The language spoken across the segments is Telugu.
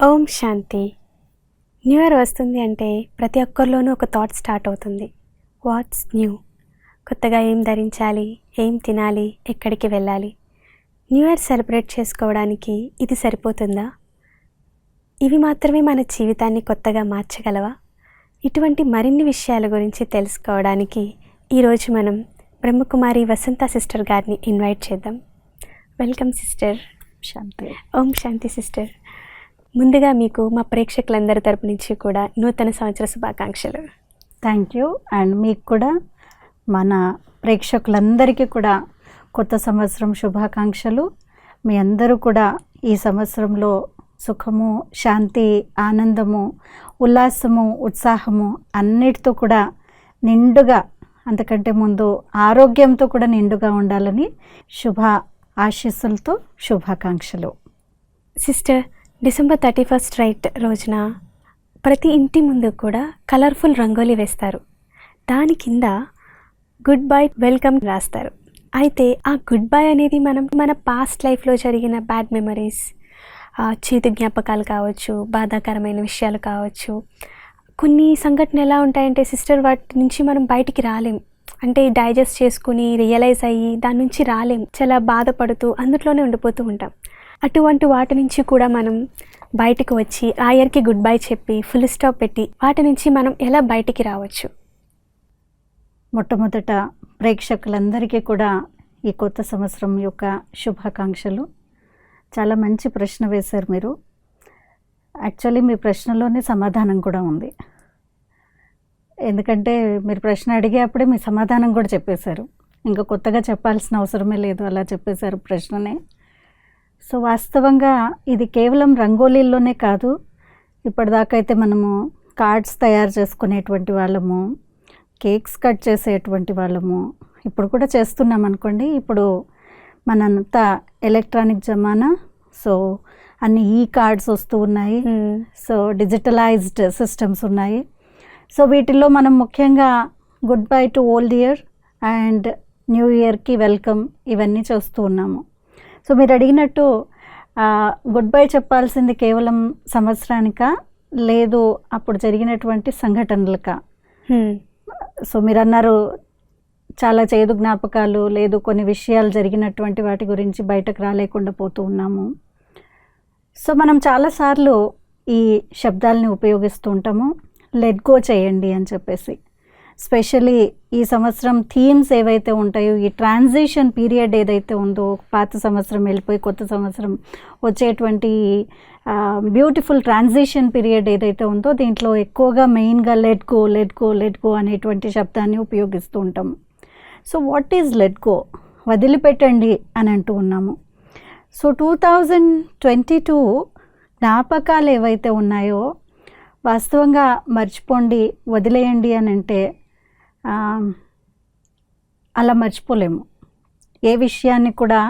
ఓం శాంతి. న్యూ ఇయర్ వస్తుంది అంటే ప్రతి ఒక్కరిలోనూ ఒక థాట్ స్టార్ట్ అవుతుంది. Watts new? కొత్తగా ఏం ధరించాలి, ఏం తినాలి, ఎక్కడికి వెళ్ళాలి? న్యూ ఇయర్ సెలబ్రేట్ చేసుకోవడానికి ఇది సరిపోతుందా? ఇవి మాత్రమే మన జీవితాన్ని కొత్తగా మార్చగలవా? ఇటువంటి మరిన్ని విషయాల గురించి తెలుసుకోవడానికి ఈరోజు మనం బ్రహ్మకుమారి వసంత సిస్టర్ గారిని ఇన్వైట్ చేద్దాం. Welcome sister. శాంతి. ఓం శాంతి సిస్టర్. ముందుగా మీకు మా ప్రేక్షకులందరి తరపు నుంచి కూడా నూతన సంవత్సర శుభాకాంక్షలు. Thank you. అండ్ మీకు కూడా మన ప్రేక్షకులందరికీ కూడా కొత్త సంవత్సరం శుభాకాంక్షలు. మీ అందరూ కూడా ఈ సంవత్సరంలో సుఖము, శాంతి, ఆనందము, ఉల్లాసము, ఉత్సాహము అన్నిటితో కూడా నిండుగా, అంతకంటే ముందు ఆరోగ్యంతో కూడా నిండుగా ఉండాలని శుభ ఆశీస్సులతో శుభాకాంక్షలు. సిస్టర్, December 31st రైట్ రోజున ప్రతి ఇంటి ముందు కూడా కలర్ఫుల్ రంగోలీ వేస్తారు. దాని కింద గుడ్ బై, వెల్కమ్ రాస్తారు. అయితే ఆ గుడ్ బై అనేది మన పాస్ట్ లైఫ్లో జరిగిన బ్యాడ్ మెమరీస్, చేదు జ్ఞాపకాలు కావచ్చు, బాధాకరమైన విషయాలు కావచ్చు. కొన్ని సంఘటనలు ఎలా ఉంటాయంటే సిస్టర్, వాటి నుంచి మనం బయటికి రాలేం. అంటే డైజెస్ట్ చేసుకుని రియలైజ్ అయ్యి దాని నుంచి రాలేం. చాలా బాధపడుతూ అందులోనే ఉండిపోతూ ఉంటాం. అటువంటి వాటి నుంచి కూడా మనం బయటకు వచ్చి ఆ ఇయర్కి గుడ్ బై చెప్పి ఫుల్ స్టాప్ పెట్టి వాటి నుంచి మనం ఎలా బయటికి రావచ్చు? మొట్టమొదట ప్రేక్షకులందరికీ కూడా ఈ కొత్త సంవత్సరం యొక్క శుభాకాంక్షలు. చాలా మంచి ప్రశ్న వేశారు మీరు. యాక్చువల్లీ మీ ప్రశ్నలోనే సమాధానం కూడా ఉంది. ఎందుకంటే మీరు ప్రశ్న అడిగేప్పుడే మీ సమాధానం కూడా చెప్పేశారు. ఇంకా కొత్తగా చెప్పాల్సిన అవసరమే లేదు, అలా చెప్పేశారు ప్రశ్ననే. సో వాస్తవంగా ఇది కేవలం రంగోలీల్లోనే కాదు. ఇప్పటిదాకా అయితే మనము కార్డ్స్ తయారు చేసుకునేటువంటి వాళ్ళము, కేక్స్ కట్ చేసేటువంటి వాళ్ళము, ఇప్పుడు కూడా చేస్తున్నాం అనుకోండి. ఇప్పుడు మనంతా ఎలక్ట్రానిక్ జమానా. సో అన్ని ఈ కార్డ్స్ వస్తూ ఉన్నాయి. సో డిజిటలైజ్డ్ సిస్టమ్స్ ఉన్నాయి. సో వీటిల్లో మనం ముఖ్యంగా good bye to old year and new ఇయర్కి వెల్కమ్ ఇవన్నీ చేస్తూ ఉన్నాము. సో మీరు అడిగినట్టు గుడ్ బై చెప్పాల్సింది కేవలం సంవత్సరానికా, లేదు అప్పుడు జరిగినటువంటి సంఘటనలకా? సో మీరు అన్నారు చాలా చేదు జ్ఞాపకాలు, లేదు కొన్ని విషయాలు జరిగినటువంటి వాటి గురించి బయటకు రాలేకుండా పోతూ ఉన్నాము. సో మనం చాలాసార్లు ఈ శబ్దాలని ఉపయోగిస్తూ ఉంటాము, లెట్ గో చేయండి అని చెప్పేసి. స్పెషలీ ఈ సంవత్సరం థీమ్స్ ఏవైతే ఉంటాయో, ఈ ట్రాన్సిషన్ పీరియడ్ ఏదైతే ఉందో, పాత సంవత్సరం వెళ్ళిపోయి కొత్త సంవత్సరం వచ్చేటువంటి బ్యూటిఫుల్ ట్రాన్సిషన్ పీరియడ్ ఏదైతే ఉందో, దీంట్లో ఎక్కువగా మెయిన్గా let go, let go, let go అనేటువంటి శబ్దాన్ని ఉపయోగిస్తూ ఉంటాము. So what is let go? వదిలిపెట్టండి అని అంటూ ఉన్నాము. సో 2022 జ్ఞాపకాలు ఏవైతే ఉన్నాయో వాస్తవంగా మర్చిపోండి, వదిలేయండి అని అంటే అలా మర్చిపోలేము. ఏ విషయాన్ని కూడా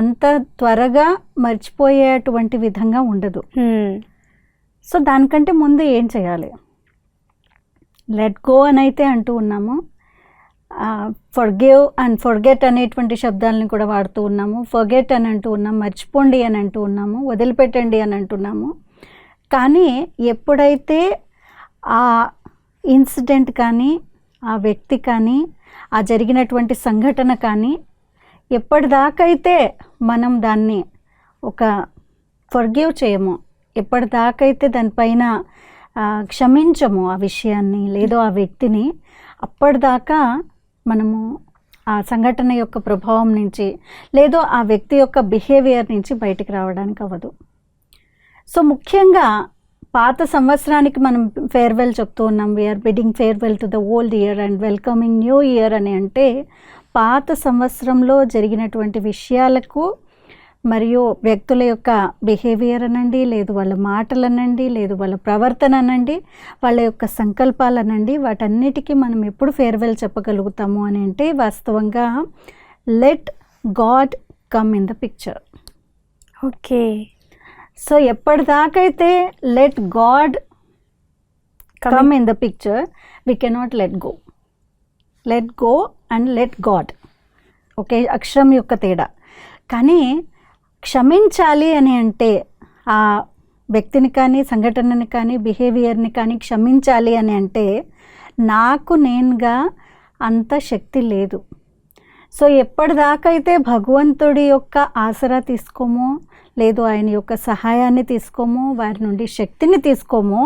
అంత త్వరగా మర్చిపోయేటువంటి విధంగా ఉండదు. సో దానికంటే ముందు ఏం చేయాలి? లెట్ గో అని అయితే అంటూ ఉన్నాము. ఫర్గివ్ అండ్ ఫర్గెట్ అనేటువంటి శబ్దాలను కూడా వాడుతూ ఉన్నాము. ఫర్గెట్ అని అంటూ ఉన్నాము, మర్చిపోండి అని అంటూ ఉన్నాము, వదిలిపెట్టండి అని అంటున్నాము. కానీ ఎప్పుడైతే ఆ ఇన్సిడెంట్ కానీ, ఆ వ్యక్తి కానీ, ఆ జరిగినటువంటి సంఘటన కానీ ఎప్పటిదాకైతే మనం దాన్ని ఒక ఫర్గివ్ చేయము, ఎప్పటిదాకైతే దానిపైన క్షమించము ఆ విషయాన్ని లేదో ఆ వ్యక్తిని, అప్పటిదాకా మనము ఆ సంఘటన యొక్క ప్రభావం నుంచి లేదో ఆ వ్యక్తి యొక్క బిహేవియర్ నుంచి బయటికి రావడానికి అవ్వదు. సో ముఖ్యంగా పాత సంవత్సరానికి మనం ఫేర్వెల్ చెప్తూ ఉన్నాం. We're bidding farewell to the old year and welcoming new year అని అంటే, పాత సంవత్సరంలో జరిగినటువంటి విషయాలకు మరియు వ్యక్తుల యొక్క బిహేవియర్ అనండి, లేదు వాళ్ళ మాటలు అనండి, లేదు వాళ్ళ ప్రవర్తన అనండి, వాళ్ళ యొక్క సంకల్పాలు అనండి, వాటన్నిటికీ మనం ఎప్పుడు ఫేర్వెల్ చెప్పగలుగుతాము అని అంటే వాస్తవంగా let God come in the picture. Okay. So ఎప్పటిదాకైతే let God come in the picture, we cannot let go. Let go and let God ఒకే అక్షరం యొక్క తేడా. కానీ క్షమించాలి అని అంటే, ఆ వ్యక్తిని కానీ సంఘటనని కానీ బిహేవియర్ని కానీ క్షమించాలి అని అంటే నాకు నేనుగా అంత శక్తి లేదు. సో ఎప్పటిదాకా అయితే భగవంతుడి యొక్క ఆసరా తీసుకోమో, లేదు ఆయన యొక్క సహాయాన్ని తీసుకోమో, వారి నుండి శక్తిని తీసుకోమో,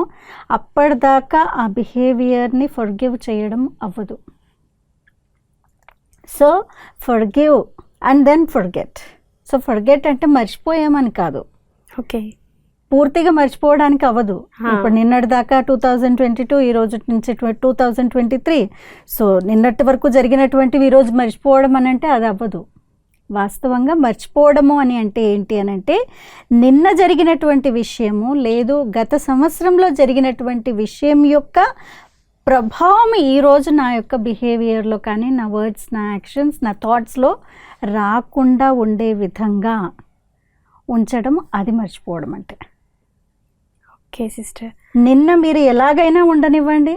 అప్పటిదాకా ఆ బిహేవియర్ని ఫర్గివ్ చేయడం అవ్వదు. So forgive and then forget. So forget అంటే మర్చిపోయామని కాదు, ఓకే, పూర్తిగా మర్చిపోవడానికి అవ్వదు. ఇప్పుడు నిన్నటి దాకా 2022, ఈ రోజు నుంచి 2023. సో నిన్నటి వరకు జరిగినటువంటివి ఈరోజు మర్చిపోవడం అని అంటే అది అవ్వదు. వాస్తవంగా మర్చిపోవడము అని అంటే ఏంటి అని అంటే నిన్న జరిగినటువంటి విషయము, లేదు గత సంవత్సరంలో జరిగినటువంటి విషయం యొక్క ప్రభావం ఈరోజు నా యొక్క బిహేవియర్లో కానీ, నా వర్డ్స్, నా యాక్షన్స్, నా థాట్స్లో రాకుండా ఉండే విధంగా ఉంచడం, అది మర్చిపోవడం అంటే. ఓకే సిస్టర్, నిన్న మీరు ఎలాగైనా ఉండనివ్వండి,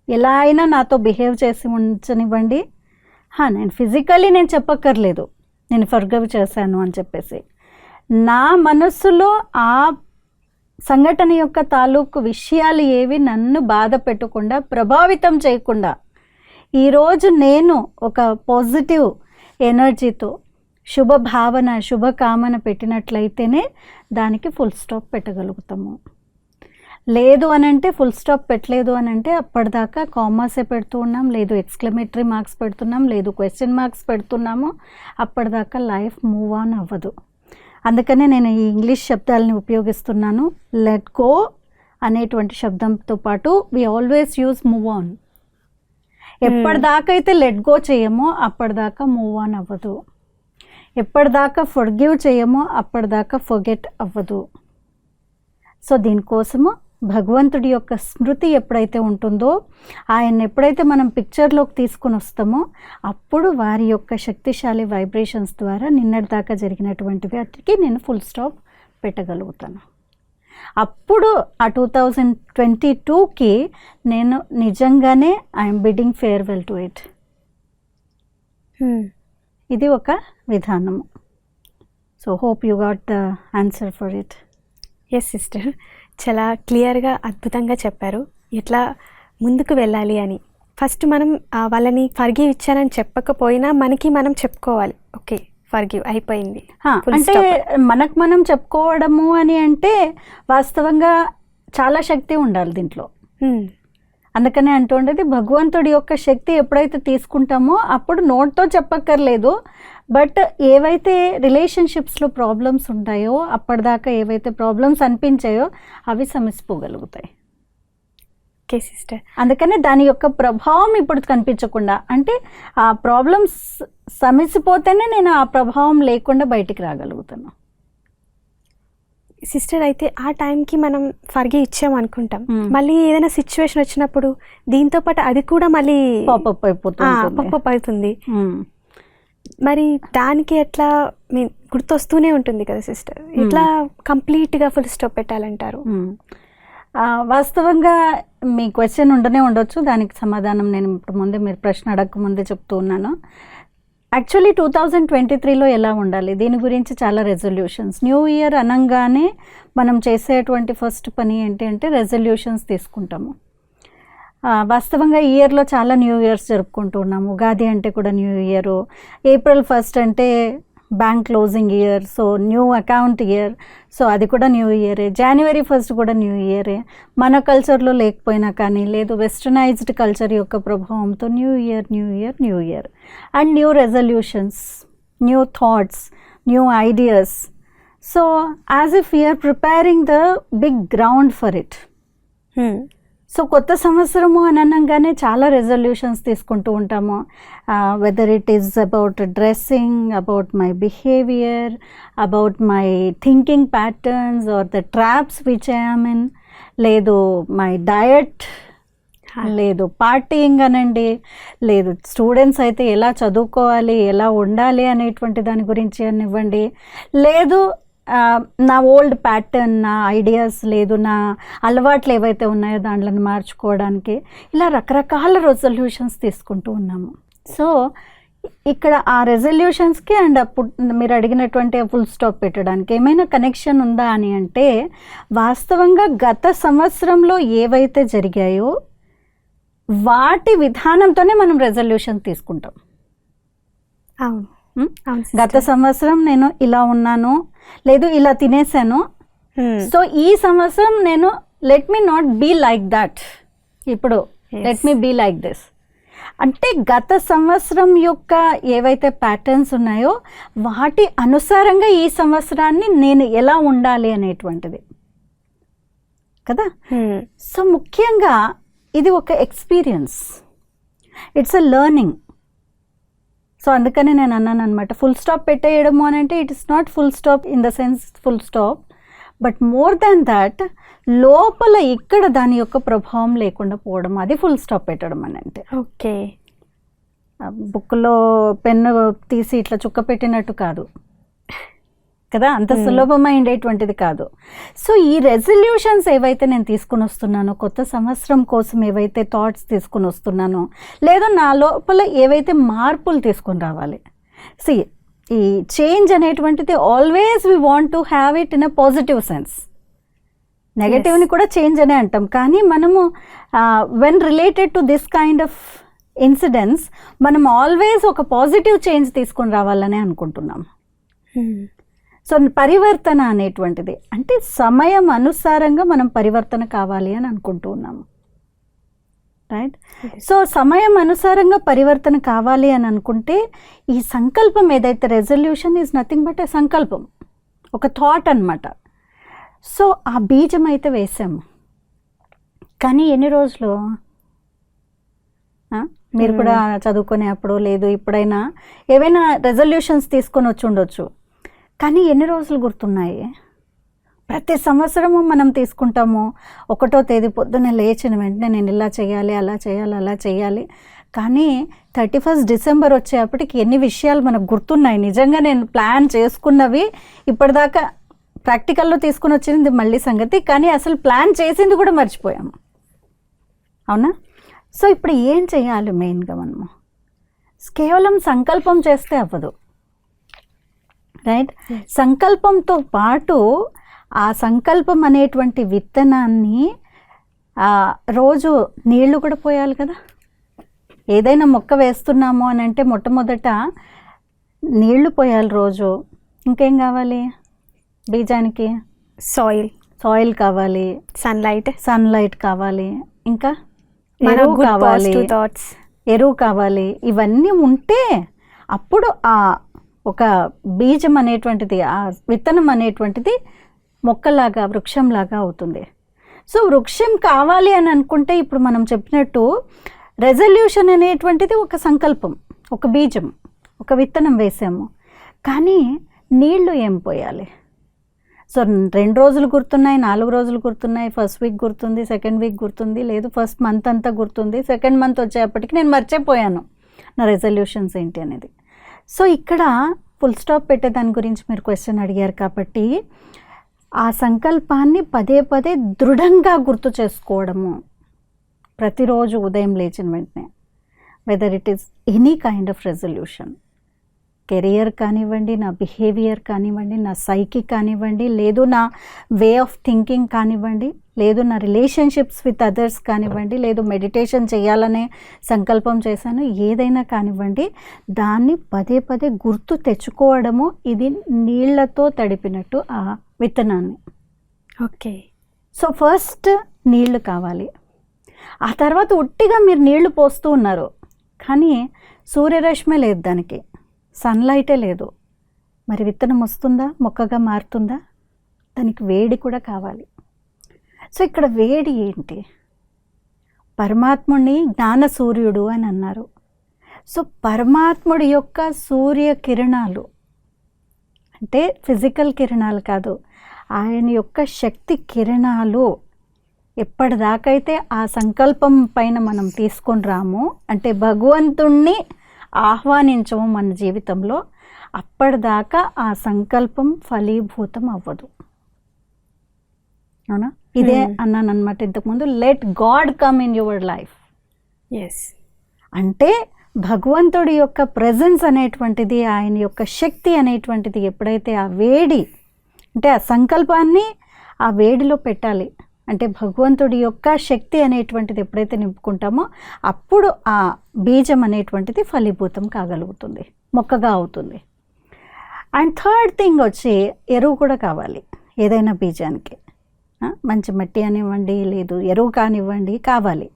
ఎలా అయినా నాతో బిహేవ్ చేసి ఉంచనివ్వండి, నేను ఫిజికల్లీ నేను చెప్పక్కర్లేదు నేను ఫర్గివ్ చేశాను అని చెప్పేసి, నా మనస్సులో ఆ సంఘటన యొక్క తాలూకు విషయాలు ఏవి నన్ను బాధ పెట్టకుండా, ప్రభావితం చేయకుండా, ఈరోజు నేను ఒక పాజిటివ్ ఎనర్జీతో శుభ భావన, శుభకామన పెట్టినట్లయితేనే దానికి ఫుల్ స్టాప్ పెట్టగలుగుతాము. లేదు అని అంటే ఫుల్ స్టాప్ పెట్టలేదు అని అంటే అప్పటిదాకా కామాసే పెడుతూ ఉన్నాం, లేదు ఎక్స్క్లమేటరీ మార్క్స్ పెడుతున్నాం, లేదు క్వశ్చన్ మార్క్స్ పెడుతున్నాము, అప్పటిదాకా లైఫ్ మూవ్ ఆన్ అవ్వదు. అందుకనే నేను ఈ ఇంగ్లీష్ శబ్దాలని ఉపయోగిస్తున్నాను. లెట్ గో అనేటువంటి శబ్దంతో పాటు we always use move on. ఎప్పటిదాకా అయితే లెట్ గో చేయమో అప్పటిదాకా మూవ్ ఆన్ అవ్వదు. ఎప్పటిదాకా ఫర్గివ్ చేయమో అప్పటిదాకా ఫర్గెట్ అవ్వదు. సో దీనికోసము భగవంతుడి యొక్క స్మృతి ఎప్పుడైతే ఉంటుందో, ఆయన ఎప్పుడైతే మనం పిక్చర్లోకి తీసుకుని వస్తామో అప్పుడు వారి యొక్క శక్తిశాలి వైబ్రేషన్స్ ద్వారా నిన్నటి దాకా జరిగినటువంటి వాటికి నేను ఫుల్ స్టాప్ పెట్టగలుగుతాను. అప్పుడు ఆ 2022కి నేను నిజంగానే I'm bidding farewell to it. ఇది ఒక విధానము. So hope you got the answer for it. Yes sister, చాలా క్లియర్గా అద్భుతంగా చెప్పారు ఎట్లా ముందుకు వెళ్ళాలి అని. ఫస్ట్ మనం వాళ్ళని ఫర్గివ్ ఇచ్చానని చెప్పకపోయినా మనకి మనం చెప్పుకోవాలి, ఓకే ఫర్గివ్ అయిపోయింది. అంటే మనకు మనం చెప్పుకోవడము అని అంటే వాస్తవంగా చాలా శక్తి ఉండాలి దీంట్లో. అందుకనే అంటుండేది భగవంతుడి యొక్క శక్తి ఎప్పుడైతే తీసుకుంటామో అప్పుడు నోట్తో చెప్పక్కర్లేదు, బట్ ఏవైతే రిలేషన్షిప్స్లో ప్రాబ్లమ్స్ ఉంటాయో అప్పటిదాకా ఏవైతే ప్రాబ్లమ్స్ అనిపించాయో అవి సమసిపోగలుగుతాయి. ఓకే సిస్టర్, అందుకనే దాని యొక్క ప్రభావం ఇప్పుడు కనిపించకుండా, అంటే ఆ ప్రాబ్లమ్స్ సమసిపోతేనే నేను ఆ ప్రభావం లేకుండా బయటికి రాగలుగుతాను. సిస్టర్ అయితే ఆ టైంకి మనం ఫర్గివ్ ఇచ్చాం అనుకుంటాం, మళ్ళీ ఏదైనా సిచ్యువేషన్ వచ్చినప్పుడు దీంతో పాటు అది కూడా మళ్ళీ పాపప్ అవుతుంది. మరి దానికి ఎట్లా గుర్తొస్తూనే ఉంటుంది కదా సిస్టర్, ఇట్లా కంప్లీట్గా ఫుల్ స్టాప్ పెట్టాలంటారు? వాస్తవంగా మీ క్వశ్చన్ ఉండొచ్చు, దానికి సమాధానం నేను ఇప్పుడు ముందే మీరు ప్రశ్న అడగక ముందే చెప్తూ ఉన్నాను. యాక్చువల్లీ 2023లో ఎలా ఉండాలి, దీని గురించి చాలా రెజల్యూషన్స్. న్యూ ఇయర్ అనగానే మనం చేసేటువంటి ఫస్ట్ పని ఏంటి అంటే రెజల్యూషన్స్ తీసుకుంటాము. వాస్తవంగా ఈ ఇయర్లో చాలా న్యూ ఇయర్స్ జరుపుకుంటూ ఉన్నాము. ఉగాది అంటే కూడా న్యూ ఇయర్, April 1st అంటే bank closing year, so new account year, so అది కూడా న్యూ ఇయరే. January 1st కూడా న్యూ ఇయరే. మన కల్చర్లో లేకపోయినా కానీ, లేదు వెస్టర్నైజ్డ్ కల్చర్ యొక్క ప్రభావంతో new year and new resolutions, new thoughts, new ideas. So as if we're preparing the big ground for it. So కొత్త సంవత్సరము అని అనగానే చాలా రెజల్యూషన్స్ తీసుకుంటూ ఉంటాము. Whether it is about dressing, about my behaviour, about my thinking patterns or the traps which I am in, లేదు మై డయట్, లేదు పార్టీయింగ్ అనండి, లేదు స్టూడెంట్స్ అయితే ఎలా చదువుకోవాలి, ఎలా ఉండాలి అనేటువంటి దాని గురించి అనివ్వండి, లేదు నా ఓల్డ్ ప్యాటర్న్, నా ఐడియాస్, లేదు నా అలవాట్లు ఏవైతే ఉన్నాయో దాంట్లను మార్చుకోవడానికి, ఇలా రకరకాల రెజల్యూషన్స్ తీసుకుంటూ ఉన్నాము. సో ఇక్కడ ఆ రెజల్యూషన్స్కి అండ్ అప్పుడు మీరు అడిగినటువంటి ఫుల్ స్టాప్ పెట్టడానికి ఏమైనా కనెక్షన్ ఉందా అని అంటే, వాస్తవంగా గత సంవత్సరంలో ఏవైతే జరిగాయో వాటి విధానంతోనే మనం రెజల్యూషన్ తీసుకుంటాం. అవును అవును గత sister. సంవత్సరం నేను ఇలా ఉన్నాను, లేదు ఇలా తినేసాను, సో ఈ సంవత్సరం నేను let me not be like that, ఇప్పుడు let me be like this. అంటే గత సంవత్సరం యొక్క ఏవైతే ప్యాటర్న్స్ ఉన్నాయో వాటి అనుసారంగా ఈ సంవత్సరాన్ని నేను ఎలా ఉండాలి అనేటువంటిది కదా. సో ముఖ్యంగా ఇది ఒక experience, it's a learning. So అందుకని నేను అన్నాను అనమాట, ఫుల్ స్టాప్ పెట్టేయడము అని అంటే it is not full stop in the sense full stop, but more than that లోపల ఇక్కడ దాని యొక్క ప్రభావం లేకుండా పోవడం, అది ఫుల్ స్టాప్ పెట్టడం అని అంటే. ఓకే. బుక్లో పెన్ను తీసి ఇట్లా చుక్క పెట్టినట్టు కాదు కదా, అంత సులభమైండేటువంటిది కాదు. సో ఈ రెజల్యూషన్స్ ఏవైతే నేను తీసుకుని వస్తున్నానో, కొత్త సంవత్సరం కోసం ఏవైతే థాట్స్ తీసుకుని వస్తున్నానో, లేదా నా లోపల ఏవైతే మార్పులు తీసుకుని రావాలి. సి ఈ చేంజ్ అనేటువంటిది always we want to have it in a positive sense. నెగటివ్ని కూడా చేంజ్ అనే అంటాం, కానీ మనము when related to this kind of incidents మనం ఆల్వేస్ ఒక పాజిటివ్ చేంజ్ తీసుకొని రావాలని అనుకుంటున్నాం. సో పరివర్తన అనేటువంటిది అంటే సమయం అనుసారంగా మనం పరివర్తన కావాలి అని అనుకుంటూ ఉన్నాము, రైట్. సో సమయం అనుసారంగా పరివర్తన కావాలి అని అనుకుంటే ఈ సంకల్పం ఏదైతే రెజల్యూషన్ ఈజ్ నథింగ్ బట్ ఏ సంకల్పం, ఒక థాట్ అన్నమాట. సో ఆ బీజం అయితే వేసాము, కానీ ఎన్ని రోజులు మీరు కూడా చదువుకునేప్పుడు లేదు ఇప్పుడైనా ఏవైనా రెజల్యూషన్స్ తీసుకొని వచ్చి ఉండొచ్చు, కానీ ఎన్ని రోజులు గుర్తున్నాయి? ప్రతి సంవత్సరము మనం తీసుకుంటాము, 1వ తేదీ పొద్దున్నే లేచిన వెంటనే నేను ఇలా చేయాలి, అలా చేయాలి, అలా చేయాలి. కానీ 31 డిసెంబర్ వచ్చేప్పటికి ఎన్ని విషయాలు మనకు గుర్తున్నాయి. నిజంగా నేను ప్లాన్ చేసుకున్నవి ఇప్పటిదాకా ప్రాక్టికల్లో తీసుకుని వచ్చింది మళ్ళీ సంగతి, కానీ అసలు ప్లాన్ చేసింది కూడా మర్చిపోయాము, అవునా? సో ఇప్పుడు ఏం చేయాలి? మెయిన్గా మనము కేవలం సంకల్పం చేస్తే అవ్వదు, రైట్. సంకల్పంతో పాటు ఆ సంకల్పం అనేటువంటి విత్తనాన్ని రోజు నీళ్లు కూడా పోయాలి కదా. ఏదైనా మొక్క వేస్తున్నాము అని అంటే మొట్టమొదట నీళ్లు పోయాలి రోజు. ఇంకేం కావాలి బీజానికి? సాయిల్ కావాలి, సన్లైట్ కావాలి, ఇంకా ఎరువు కావాలి, ఎరువు కావాలి. ఇవన్నీ ఉంటే అప్పుడు ఆ ఒక బీజం అనేటువంటిది, ఆ విత్తనం అనేటువంటిది మొక్కలాగా వృక్షంలాగా అవుతుంది. సో వృక్షం కావాలి అని అనుకుంటే ఇప్పుడు మనం చెప్పినట్టు రెజల్యూషన్ అనేటువంటిది ఒక సంకల్పం, ఒక బీజం, ఒక విత్తనం వేసాము, కానీ నీళ్లు ఏం పోయాలి? సో 2 రోజులు గుర్తున్నాయి, 4 రోజులు గుర్తున్నాయి, ఫస్ట్ వీక్ గుర్తుంది, సెకండ్ వీక్ గుర్తుంది, లేదు ఫస్ట్ మంత్ అంతా గుర్తుంది, సెకండ్ మంత్ వచ్చేప్పటికి నేను మర్చిపోయాను నా రెజల్యూషన్స్ ఏంటి అనేది. సో ఇక్కడ ఫుల్ స్టాప్ పెట్టే దాని గురించి మీరు క్వశ్చన్ అడిగారు కాబట్టి ఆ సంకల్పాన్ని పదే పదే దృఢంగా గుర్తు చేసుకోవడము ప్రతిరోజు ఉదయం లేచిన వెంటనే, weather it is any kind of resolution, career కానివ్వండి, నా బిహేవియర్ కానివ్వండి, నా సైకి కానివ్వండి, లేదు నా వే ఆఫ్ థింకింగ్ కానివ్వండి, లేదు నా రిలేషన్షిప్స్ విత్ అదర్స్ కానివ్వండి, లేదు మెడిటేషన్ చేయాలనే సంకల్పం చేశాను, ఏదైనా కానివ్వండి, దాన్ని పదే పదే గుర్తు తెచ్చుకోవడము. ఇది నీళ్లతో తడిపినట్టు ఆ విత్తనాన్ని. ఓకే. సో ఫస్ట్ నీళ్లు కావాలి. ఆ తర్వాత ఉట్టిగా మీరు నీళ్లు పోస్తూ ఉన్నారు, కానీ సూర్యరశ్మి లేదు, దానికి సన్లైటే లేదు, మరి విత్తనం వస్తుందా? మొక్కగా మారుతుందా? దానికి వేడి కూడా కావాలి. సో ఇక్కడ వేడి ఏంటి? పరమాత్ముడిని జ్ఞాన సూర్యుడు అని అన్నారు. సో పరమాత్ముడి యొక్క సూర్య కిరణాలు అంటే ఫిజికల్ కిరణాలు కాదు, ఆయన యొక్క శక్తి కిరణాలు ఎప్పటిదాకైతే ఆ సంకల్పం పైన మనం తీసుకొని రాము, అంటే భగవంతుణ్ణి ఆహ్వానించము మన జీవితంలో, అప్పటిదాకా ఆ సంకల్పం ఫలీభూతం అవ్వదు, అవునా? ఇదే అన్నాను అనమాట ఇంతకుముందు, let God come in your life. Yes. అంటే భగవంతుడి యొక్క ప్రెజెన్స్ అనేటువంటిది, ఆయన యొక్క శక్తి అనేటువంటిది ఎప్పుడైతే ఆ వేడి అంటే ఆ సంకల్పాన్ని ఆ వేడిలో పెట్టాలి, అంటే భగవంతుడి యొక్క శక్తి అనేటువంటిది ఎప్పుడైతే నింపుకుంటామో అప్పుడు ఆ బీజం అనేటువంటిది ఫలీభూతం కాగలుగుతుంది, మొక్కగా అవుతుంది. అండ్ థర్డ్ థింగ్ వచ్చి ఎరువు కూడా కావాలి ఏదైనా బీజానికి. మంచి మట్టి అనివ్వండి, లేదు ఎరువు కానివ్వండి, కావాలి.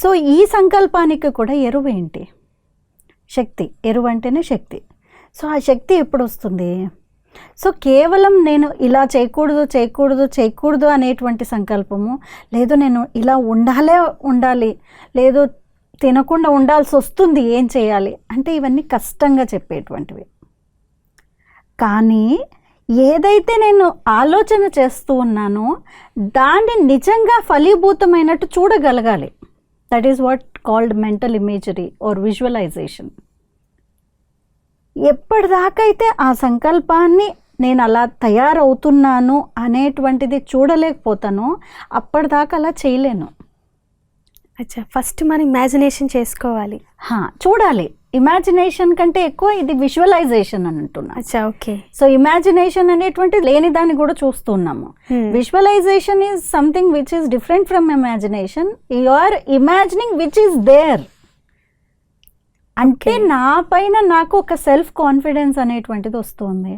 సో ఈ సంకల్పానికి కూడా ఎరువు ఏంటి? శక్తి. ఎరువు అంటేనే శక్తి. సో ఆ శక్తి ఎప్పుడు వస్తుంది? సో కేవలం నేను ఇలా చేయకూడదు అనేటువంటి సంకల్పము, లేదు నేను ఇలా ఉండాలి, లేదు తినకుండా ఉండాల్సి వస్తుంది, ఏం చేయాలి అంటే ఇవన్నీ కష్టంగా చెప్పేటువంటివి. కానీ ఏదైతే నేను ఆలోచన చేస్తూ ఉన్నానో దాన్ని నిజంగా ఫలీభూతమైనట్టు చూడగలగాలి. That is what called mental imagery or visualisation. ఎప్పటిదాకైతే ఆ సంకల్పాన్ని నేను అలా తయారవుతున్నాను అనేటువంటిది చూడలేకపోతానో అప్పటిదాకా అలా చేయలేను. అచ్చా, ఫస్ట్ మనం ఇమాజినేషన్ చేసుకోవాలి. చూడాలి. ఇమాజినేషన్ కంటే ఎక్కువ ఇది విజువలైజేషన్ అని అంటున్నా. అచ్చా, ఓకే. సో ఇమాజినేషన్ అనేటువంటి లేని దాన్ని కూడా చూస్తున్నాము. Visualisation is something which is different from imagination. You are imagining which is there. అంటే నా పైన నాకు ఒక సెల్ఫ్ కాన్ఫిడెన్స్ అనేటువంటిది వస్తుంది,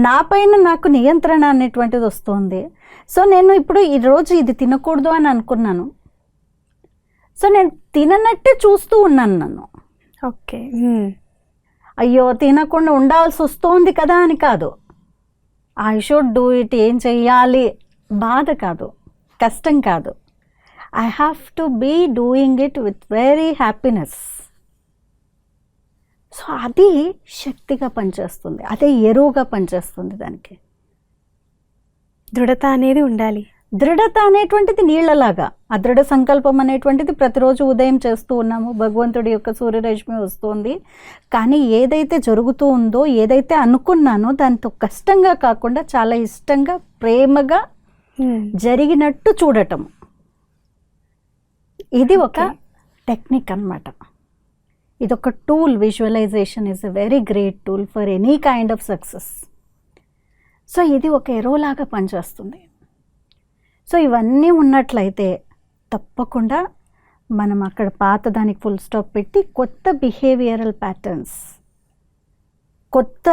నా పైన నాకు నియంత్రణ అనేటువంటిది వస్తుంది. సో నేను ఇప్పుడు ఈరోజు ఇది తినకూడదు అని అనుకున్నాను, సో నేను తిననట్టే చూస్తూ ఉన్నాను నన్ను. ఓకే. అయ్యో తినకుండా ఉండాల్సి వస్తుంది కదా అని కాదు, ఐ షుడ్ డూ ఇట్, ఏం చెయ్యాలి, బాధ కాదు, కష్టం కాదు. I have to be doing it with very happiness. So అది శక్తిగా పనిచేస్తుంది, అదే ఎరువుగా పనిచేస్తుంది. దానికి దృఢత అనేది ఉండాలి. దృఢత అనేటువంటిది నీళ్లలాగా, ఆ దృఢ సంకల్పం అనేటువంటిది ప్రతిరోజు ఉదయం చేస్తూ ఉన్నాము, భగవంతుడి యొక్క సూర్యరశ్మి వస్తుంది. కానీ ఏదైతే జరుగుతూ ఉందో, ఏదైతే అనుకున్నానో దాంతో కష్టంగా కాకుండా చాలా ఇష్టంగా ప్రేమగా జరిగినట్టు చూడటం, ఇది ఒక టెక్నిక్ అన్నమాట. ఇదొక tool. Visualisation is a very great tool for any kind of success. So ఇది ఒక ఎరువులాగా పనిచేస్తుంది. సో ఇవన్నీ ఉన్నట్లయితే తప్పకుండా మనం అక్కడ పాత దానికి ఫుల్ స్టాప్ పెట్టి కొత్త బిహేవియరల్ ప్యాటర్న్స్, కొత్త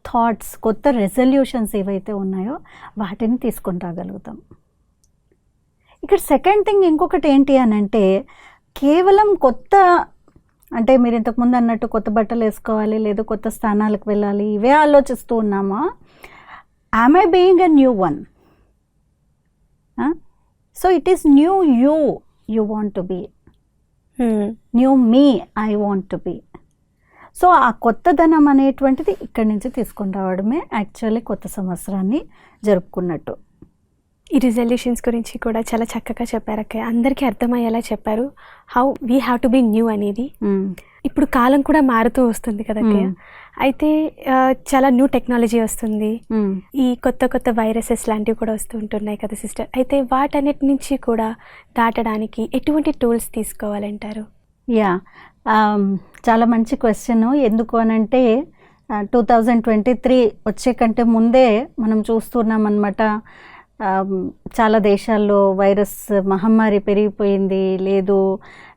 థాట్స్, కొత్త రెజల్యూషన్స్ ఏవైతే ఉన్నాయో వాటిని తీసుకొని రాగలుగుతాం. ఇక్కడ సెకండ్ థింగ్ ఇంకొకటి ఏంటి అని అంటే, కేవలం కొత్త అంటే మీరు ఇంతకుముందు అన్నట్టు కొత్త బట్టలు వేసుకోవాలి, లేదు కొత్త స్థానాలకు వెళ్ళాలి, ఇవే ఆలోచిస్తూ ఉన్నామా? Am I being a new one? So it is new you want to be, new me I want to be. So ఆ కొత్తదనం అనేటువంటిది ఇక్కడి నుంచి తీసుకొని రావడమే యాక్చువల్లీ కొత్త సంవత్సరాన్ని జరుపుకున్నట్టు. ఈ రిజల్యూషన్స్ గురించి కూడా చాలా చక్కగా చెప్పారు అక్క, అందరికీ అర్థమయ్యేలా చెప్పారు. How we have to be new అనేది. ఇప్పుడు కాలం కూడా మారుతూ వస్తుంది కదా అక్క, అయితే చాలా న్యూ టెక్నాలజీ వస్తుంది, ఈ కొత్త కొత్త వైరసెస్ లాంటివి కూడా వస్తూ ఉంటున్నాయి కదా సిస్టర్. అయితే వాటన్నిటి నుంచి కూడా దాటడానికి ఎటువంటి టూల్స్ తీసుకోవాలంటారు? చాలా మంచి క్వశ్చన్. ఎందుకు అనంటే 2023 వచ్చే కంటే ముందే మనం చూస్తున్నాం అన్నమాట. చాలా దేశాల్లో వైరస్ మహమ్మారి పెరిగిపోయింది, లేదు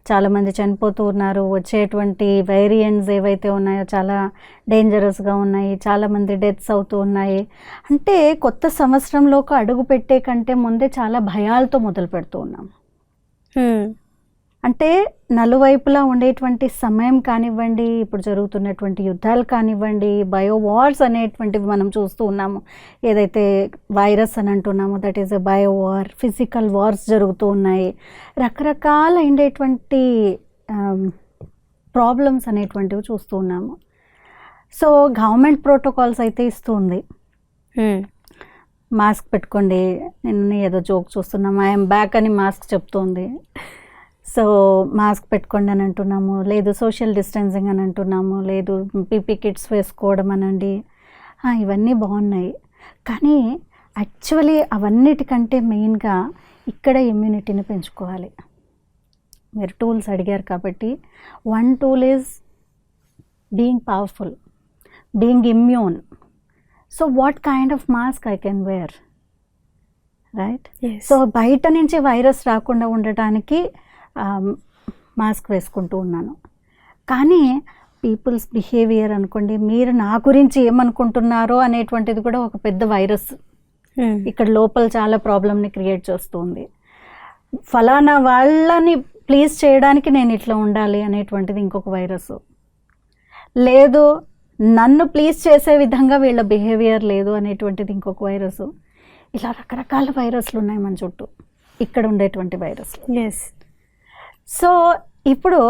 చాలామంది చనిపోతూ ఉన్నారు. వచ్చేటువంటి వేరియంట్స్ ఏవైతే ఉన్నాయో చాలా డేంజరస్గా ఉన్నాయి, చాలామంది డెత్స్ అవుతూ ఉన్నాయి. అంటే కొత్త సంవత్సరంలోకి అడుగు పెట్టే కంటే ముందే చాలా భయాలతో మొదలు పెడుతూ ఉన్నాం. అంటే నలువైపులా ఉండేటువంటి సమయం కానివ్వండి, ఇప్పుడు జరుగుతున్నటువంటి యుద్ధాలు కానివ్వండి, బయో వార్స్ అనేటువంటివి మనం చూస్తూ ఉన్నాము. ఏదైతే వైరస్ అని అంటున్నామో that is a bio war. Physical wars జరుగుతూ ఉన్నాయి. రకరకాల ఉండేటువంటి ప్రాబ్లమ్స్ అనేటువంటివి చూస్తూ ఉన్నాము. సో గవర్నమెంట్ ప్రోటోకాల్స్ అయితే ఇస్తుంది, మాస్క్ పెట్టుకోండి. నిన్న ఏదో జోక్ చూస్తున్నాము, ఐఎమ్ బ్యాక్ అని మాస్క్ చెప్తుంది. సో మాస్క్ పెట్టుకోండి అని అంటున్నాము, లేదు సోషల్ డిస్టెన్సింగ్ అని అంటున్నాము, లేదు పీపీ కిట్స్ వేసుకోవడం అనండి. ఇవన్నీ బాగున్నాయి, కానీ యాక్చువల్లీ అవన్నిటికంటే మెయిన్గా ఇక్కడ ఇమ్యూనిటీని పెంచుకోవాలి. మీరు టూల్స్ అడిగారు కాబట్టి, one tool is being powerful, being immune. So what kind of mask I can wear, right? So బయట నుంచి వైరస్ రాకుండా ఉండటానికి మాస్క్ వేసుకుంటూ ఉన్నాను. కానీ పీపుల్స్ బిహేవియర్ అనుకోండి, మీరు నా గురించి ఏమనుకుంటున్నారో అనేటువంటిది కూడా ఒక పెద్ద వైరస్ ఇక్కడ లోపల చాలా ప్రాబ్లమ్ని క్రియేట్ చేస్తుంది. ఫలానా వాళ్ళని ప్లీజ్ చేయడానికి నేను ఇట్లా ఉండాలి అనేటువంటిది ఇంకొక వైరస్. లేదు, నన్ను ప్లీజ్ చేసే విధంగా వీళ్ళ బిహేవియర్ లేదు అనేటువంటిది ఇంకొక వైరస్. ఇలా రకరకాల వైరస్లు ఉన్నాయి మన చుట్టూ, ఇక్కడ ఉండేటువంటి వైరస్లు. ఎస్. సో ఇప్పుడు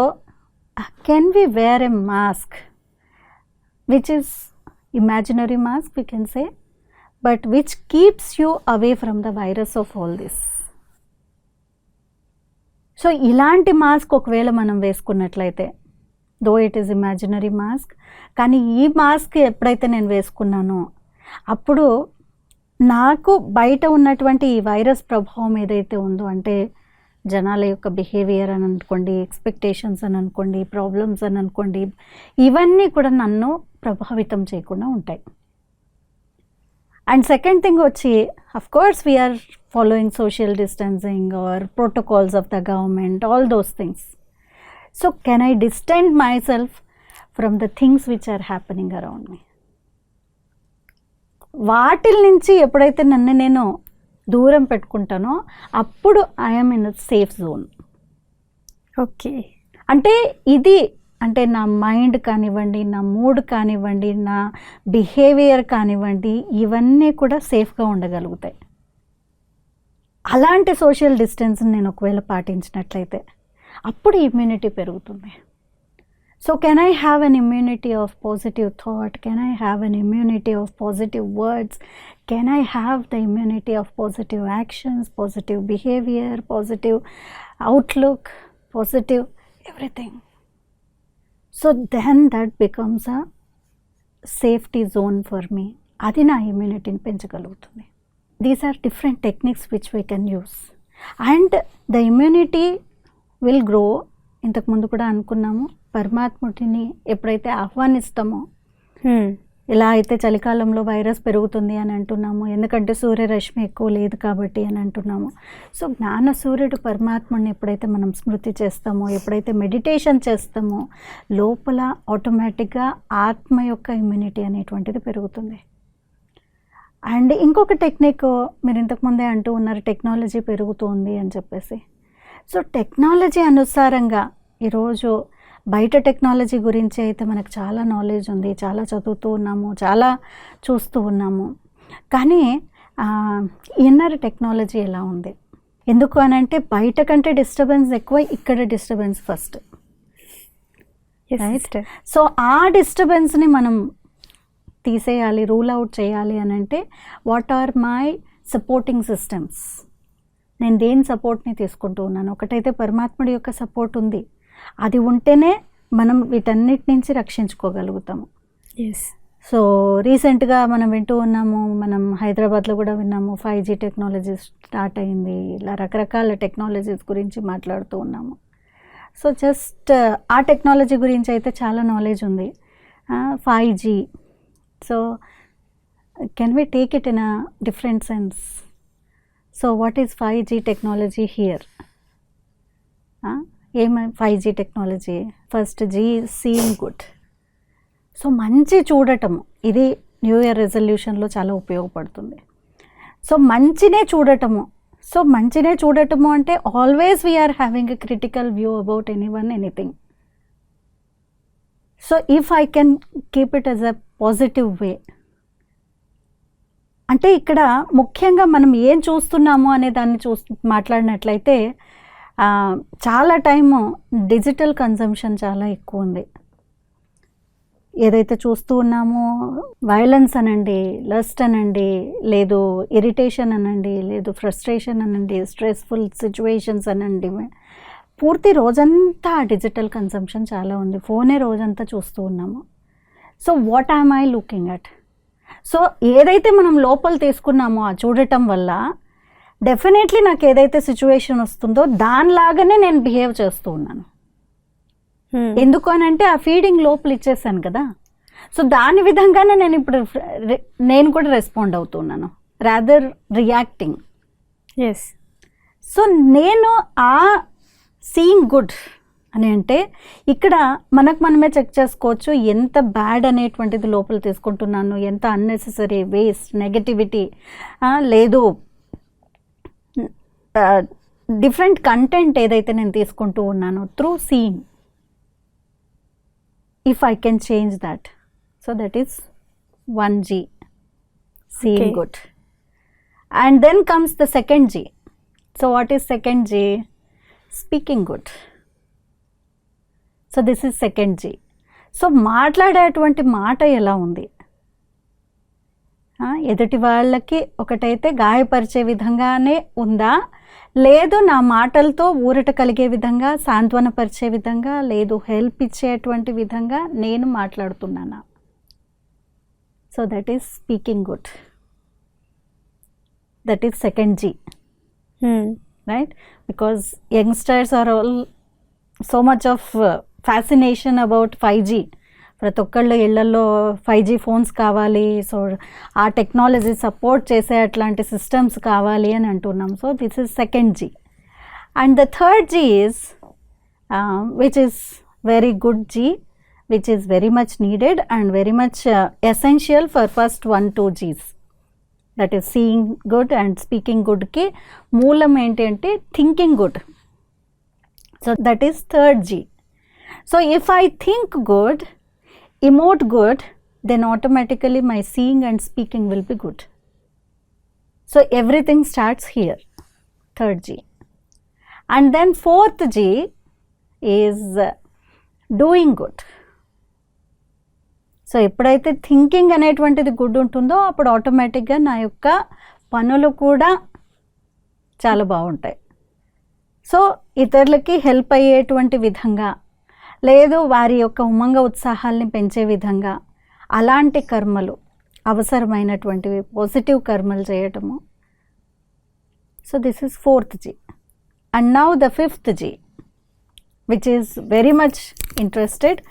can we wear a mask which is imaginary mask we can say, but which keeps you away from the virus of all this. So ఇలాంటి మాస్క్ ఒకవేళ మనం వేసుకున్నట్లయితే, though it is imaginary mask, కానీ ఈ మాస్క్ ఎప్పుడైతే నేను వేసుకున్నానో అప్పుడు నాకు బయట ఉన్నటువంటి ఈ వైరస్ ప్రభావం ఏదైతే ఉందో, అంటే జనాల యొక్క బిహేవియర్ అని అనుకోండి, ఎక్స్పెక్టేషన్స్ అని అనుకోండి, ప్రాబ్లమ్స్ అని అనుకోండి, ఇవన్నీ కూడా నన్ను ప్రభావితం చేయకుండా ఉంటాయి. అండ్ సెకండ్ థింగ్ వచ్చి, of course we're following social distancing or protocols of the government, all those things. So can I distance myself from the things which are happening around me? వాటిల్ నుంచి ఎప్పుడైతే నన్ను నేను దూరం పెట్టుకుంటానో అప్పుడు I'm in safe zone. Okay. అంటే ఇది, అంటే నా మైండ్ కానివ్వండి, నా మూడ్ కానివ్వండి, నా బిహేవియర్ కానివ్వండి, ఇవన్నీ కూడా సేఫ్గా ఉండగలుగుతాయి. అలాంటి సోషల్ డిస్టెన్స్ని నేను ఒకవేళ పాటించినట్లయితే అప్పుడు ఇమ్యూనిటీ పెరుగుతుంది. So can I have an immunity of positive thought? Can I have an immunity of positive words? Can I have the immunity of positive actions, positive behaviour, positive outlook, positive everything? So then that becomes a safety zone for me. అది నా ఇమ్యూనిటీని పెంచగలుగుతుంది. These are different techniques which we can use, and the immunity will grow. ఇంతకుముందు కూడా అనుకున్నాము, పరమాత్ముడిని ఎప్పుడైతే ఆహ్వానిస్తామో, ఇలా అయితే చలికాలంలో వైరస్ పెరుగుతుంది అని అంటున్నాము, ఎందుకంటే సూర్యరశ్మి ఎక్కువ లేదు కాబట్టి అని అంటున్నాము. సో జ్ఞాన సూర్యుడు పరమాత్ముడిని ఎప్పుడైతే మనం స్మృతి చేస్తామో, ఎప్పుడైతే మెడిటేషన్ చేస్తామో, లోపల ఆటోమేటిక్గా ఆత్మ యొక్క ఇమ్యూనిటీ అనేటువంటిది పెరుగుతుంది. అండ్ ఇంకొక టెక్నిక్, మీరు ఇంతకుముందే అంటూ ఉన్నారు టెక్నాలజీ పెరుగుతుంది అని చెప్పేసి. సో టెక్నాలజీ అనుసారంగా ఈరోజు బయట టెక్నాలజీ గురించి అయితే మనకు చాలా నాలెడ్జ్ ఉంది, చాలా చదువుతూ ఉన్నాము, చాలా చూస్తూ ఉన్నాము. కానీ ఇన్నర్ టెక్నాలజీ ఎలా ఉంది? ఎందుకు అని అంటే బయట కంటే డిస్టర్బెన్స్ ఎక్కువ, ఇక్కడ డిస్టర్బెన్స్ ఫస్ట్, రైట్? సో ఆ డిస్టర్బెన్స్ని మనం తీసేయాలి, రూల్ అవుట్ చేయాలి అని అంటే what are my supporting systems? నేను దేని సపోర్ట్ని తీసుకుంటూ ఉన్నాను? ఒకటైతే పరమాత్ముడి యొక్క సపోర్ట్ ఉంది, అది ఉంటేనే మనం వీటన్నిటి నుంచి రక్షించుకోగలుగుతాము. ఎస్. సో రీసెంట్గా మనం వింటూ ఉన్నాము, మనం హైదరాబాద్లో కూడా విన్నాము, 5G టెక్నాలజీ స్టార్ట్ అయింది. ఇలా రకరకాల టెక్నాలజీస్ గురించి మాట్లాడుతూ ఉన్నాము. సో జస్ట్ ఆ టెక్నాలజీ గురించి అయితే చాలా నాలెడ్జ్ ఉంది. 5G, so can we take it in a different sense? So what is 5G technology here? ఏమై 5G technology? First G, seeing good. So మంచి చూడటము, ఇది న్యూ ఇయర్ రెజల్యూషన్లో చాలా ఉపయోగపడుతుంది. సో మంచినే చూడటము. సో మంచినే చూడటము అంటే always we're having a critical view about anyone, anything. So if I can keep it as a positive way, అంటే ఇక్కడ ముఖ్యంగా మనం ఏం చూస్తున్నాము అనే దాన్ని మాట్లాడినట్లయితే చాలా టైము డిజిటల్ కన్జంప్షన్ చాలా ఎక్కువ ఉంది. ఏదైతే చూస్తూ ఉన్నామో వైలెన్స్ అనండి, లస్ట్ అనండి, లేదు ఇరిటేషన్ అనండి, లేదు ఫ్రస్ట్రేషన్ అనండి, స్ట్రెస్ఫుల్ సిచ్యువేషన్స్ అనండి, పూర్తి రోజంతా డిజిటల్ కన్జంప్షన్ చాలా ఉంది. ఫోనే రోజంతా చూస్తూ ఉన్నాము. So what am I looking at? So ఏదైతే మనం లోపల తీసుకున్నామో ఆ చూడటం వల్ల డెఫినెట్లీ నాకు ఏదైతే సిచ్యువేషన్ వస్తుందో దానిలాగానే నేను బిహేవ్ చేస్తూ ఉన్నాను. ఎందుకు అని అంటే ఆ ఫీడింగ్ లోపల ఇచ్చేసాను కదా, సో దాని విధంగానే నేను ఇప్పుడు నేను కూడా రెస్పాండ్ అవుతున్నాను, రాదర్ రియాక్టింగ్. ఎస్. సో నేను ఆ సీయింగ్ గుడ్ అని అంటే ఇక్కడ మనమే చెక్ చేసుకోవచ్చు ఎంత బ్యాడ్ అనేటువంటిది లోపల తీసుకుంటున్నాను, ఎంత అన్నెసెసరీ వేస్ట్ నెగటివిటీ లేదు, డిఫరెంట్ కంటెంట్ ఏదైతే నేను తీసుకుంటూ ఉన్నానో through seeing. If I can change that, so that is 1G, seeing good. And then comes the second G. So what is second G? Speaking good. So this is second G. So మాట్లాడేటువంటి మాట ఎలా ఉంది, ఎదుటి వాళ్ళకి ఒకటైతే గాయపరిచే విధంగానే ఉందా, లేదు నా మాటలతో ఊరట కలిగే విధంగా, సాంత్వనపరిచే విధంగా, లేదు హెల్ప్ ఇచ్చేటువంటి విధంగా నేను మాట్లాడుతున్నానా. So that is speaking good, that is second G, right? Because youngsters are all so much of fascination about 5G. ప్రతి ఒక్కళ్ళు ఇళ్లలో 5G ఫోన్స్ కావాలి, సో ఆ టెక్నాలజీ సపోర్ట్ చేసే అట్లాంటి సిస్టమ్స్ కావాలి అని అంటున్నాం. So this is second G. And the third G is which is very good G, which is very much needed and very much essential for first 1-2 Gs. That is seeing good and speaking good ki moolam enti ante thinking good. So that is third G. So if I think good, emote good, then automatically my seeing and speaking will be good. So everything starts here, third G. And then fourth G is doing good. So ఎప్పుడైతే థింకింగ్ అనేటువంటిది గుడ్ ఉంటుందో అప్పుడు ఆటోమేటిక్గా నా యొక్క పనులు కూడా చాలా బాగుంటాయి. సో ఇతరులకి హెల్ప్ అయ్యేటువంటి విధంగా, లేదు వారి యొక్క ఉమంగ ఉత్సాహాల్ని పెంచే విధంగా అలాంటి కర్మలు, అవసరమైనటువంటివి పాజిటివ్ కర్మలు చేయటము. So this is fourth G. And now the fifth G, which is very much interested.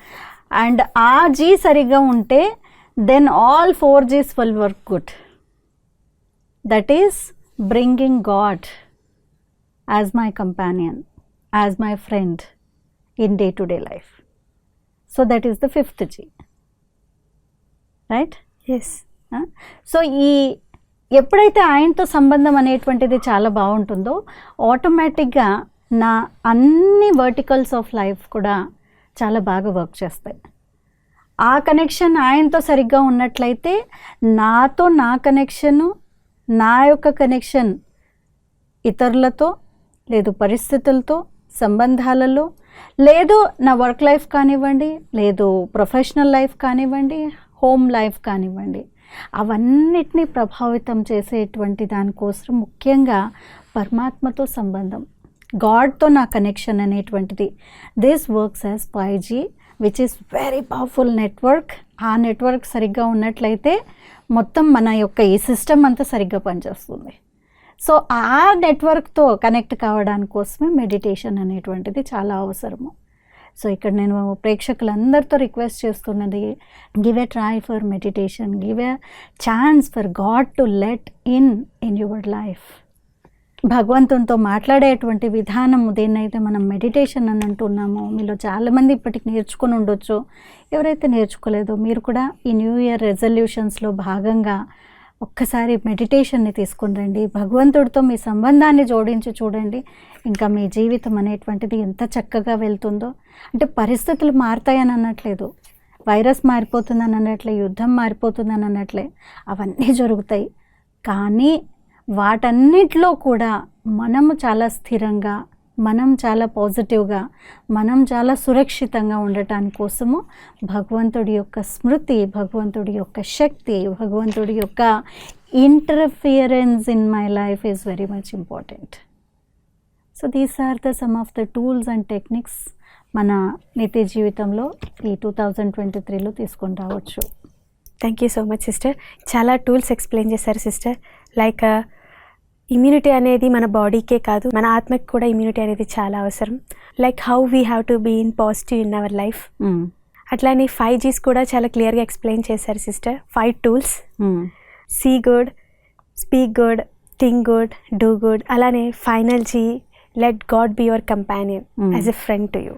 And ఆ G సరిగా ఉంటే then all 4 Gs will work good. That is bringing God as my companion, as my friend in day to day life. So that is the fifth G, right? Yes. So ఈ ఎప్పుడైతే ఆయనతో సంబంధం అనేటువంటిది చాలా బాగుంటుందో ఆటోమేటిక్గా నా అన్ని వర్టికల్స్ ఆఫ్ లైఫ్ కూడా చాలా బాగా వర్క్ చేస్తాయి. ఆ కనెక్షన్ ఆయనతో సరిగ్గా ఉన్నట్లయితే నాతో నా కనెక్షను, నా యొక్క కనెక్షన్ ఇతరులతో, లేదు పరిస్థితులతో, సంబంధాలలో, లేదు నా వర్క్ లైఫ్ కానివ్వండి, లేదు ప్రొఫెషనల్ లైఫ్ కానివ్వండి, హోమ్ లైఫ్ కానివ్వండి, అవన్నిటినీ ప్రభావితం చేసేటువంటి దానికోసం ముఖ్యంగా పరమాత్మతో సంబంధం, గాడ్తో నా కనెక్షన్ అనేటువంటిది, this works as 5G, which is very powerful network. ఆ నెట్వర్క్ సరిగ్గా ఉన్నట్లయితే మొత్తం మన యొక్క ఈ సిస్టమ్ అంతా సరిగ్గా పనిచేస్తుంది. సో ఆ నెట్వర్క్తో కనెక్ట్ కావడానికి కోసమే మెడిటేషన్ అనేటువంటిది చాలా అవసరము. సో ఇక్కడ నేను ప్రేక్షకులందరితో రిక్వెస్ట్ చేస్తున్నది, give a try for meditation, give a chance for God to let in your life. భగవంతునితో మాట్లాడేటువంటి విధానం దేన్నైతే మనం మెడిటేషన్ అని అంటున్నామో, మీలో చాలామంది ఇప్పటికి నేర్చుకుని ఉండొచ్చు. ఎవరైతే నేర్చుకోలేదో మీరు కూడా ఈ న్యూ ఇయర్ రెజల్యూషన్స్లో భాగంగా ఒక్కసారి మెడిటేషన్ని తీసుకుని రండి. భగవంతుడితో మీ సంబంధాన్ని జోడించి చూడండి. ఇంకా మీ జీవితం అనేటువంటిది ఎంత చక్కగా వెళ్తుందో. అంటే పరిస్థితులు మారుతాయని అనట్లేదు, వైరస్ మారిపోతుందని అనట్లే, యుద్ధం మారిపోతుందని అనట్లే, అవన్నీ జరుగుతాయి. కానీ వాటన్నిటిలో కూడా మనము చాలా స్థిరంగా, మనం చాలా పాజిటివ్గా, మనం చాలా సురక్షితంగా ఉండటాని కోసము భగవంతుడి యొక్క స్మృతి, భగవంతుడి యొక్క శక్తి, భగవంతుడి యొక్క interference in my life is very much important. So these are the some of the tools and techniques మన నిత్య జీవితంలో ఈ 2023లో తీసుకొని రావచ్చు. Thank you so much sister. చాలా టూల్స్ ఎక్స్ప్లెయిన్ చేశారు సిస్టర్. లైక్ ఇమ్యూనిటీ అనేది మన బాడీకే కాదు, మన ఆత్మకి కూడా ఇమ్యూనిటీ అనేది చాలా అవసరం. Like how we have to be in positive in our life. అట్లానే 5Gs కూడా చాలా క్లియర్గా ఎక్స్ప్లెయిన్ చేశారు sister. 5 tools: see good, speak good, think good, do good. అలానే final G, let God be your companion as a friend to you.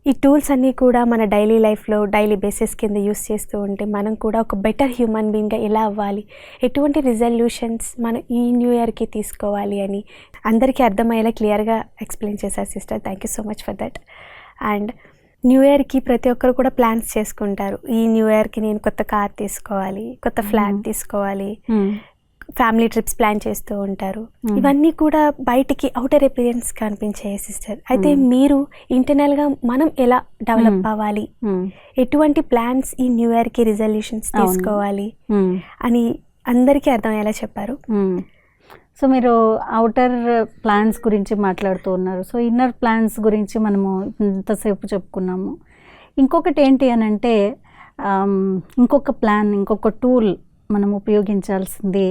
ఈ టూల్స్ అన్నీ కూడా మన డైలీ లైఫ్లో డైలీ బేసిస్ కింద యూస్ చేస్తూ ఉంటే మనం కూడా ఒక బెటర్ హ్యూమన్ బీయింగ్గా ఎలా అవ్వాలి, ఎటువంటి రిజల్యూషన్స్ మనం ఈ న్యూ ఇయర్కి తీసుకోవాలి అని అందరికీ అర్థమయ్యేలా క్లియర్గా ఎక్స్ప్లెయిన్ చేశారు sister. Thank you so much for that. And new ఇయర్కి ప్రతి ఒక్కరు కూడా ప్లాన్స్ చేసుకుంటారు. ఈ న్యూ ఇయర్కి నేను కొత్త కార్ తీసుకోవాలి, కొత్త ఫ్లాట్ తీసుకోవాలి, ఫ్యామిలీ ట్రిప్స్ ప్లాన్ చేస్తూ ఉంటారు. ఇవన్నీ కూడా బయటికి అవుటర్ అపియరెన్స్ కనిపించాయి సిస్టర్. అయితే మీరు ఇంటర్నల్గా మనం ఎలా డెవలప్ అవ్వాలి, ఎటువంటి ప్లాన్స్ ఈ న్యూ ఇయర్కి రిజల్యూషన్స్ తీసుకోవాలి అని అందరికీ అర్థమయ్యేలా చెప్పారు. సో మీరు అవుటర్ ప్లాన్స్ గురించి మాట్లాడుతూ ఉన్నారు. సో ఇన్నర్ ప్లాన్స్ గురించి మనము ఇంతసేపు చెప్పుకున్నాము. ఇంకొకటి ఏంటి అని అంటే ఇంకొక ప్లాన్, ఇంకొక టూల్ మనం ఉపయోగించాల్సింది.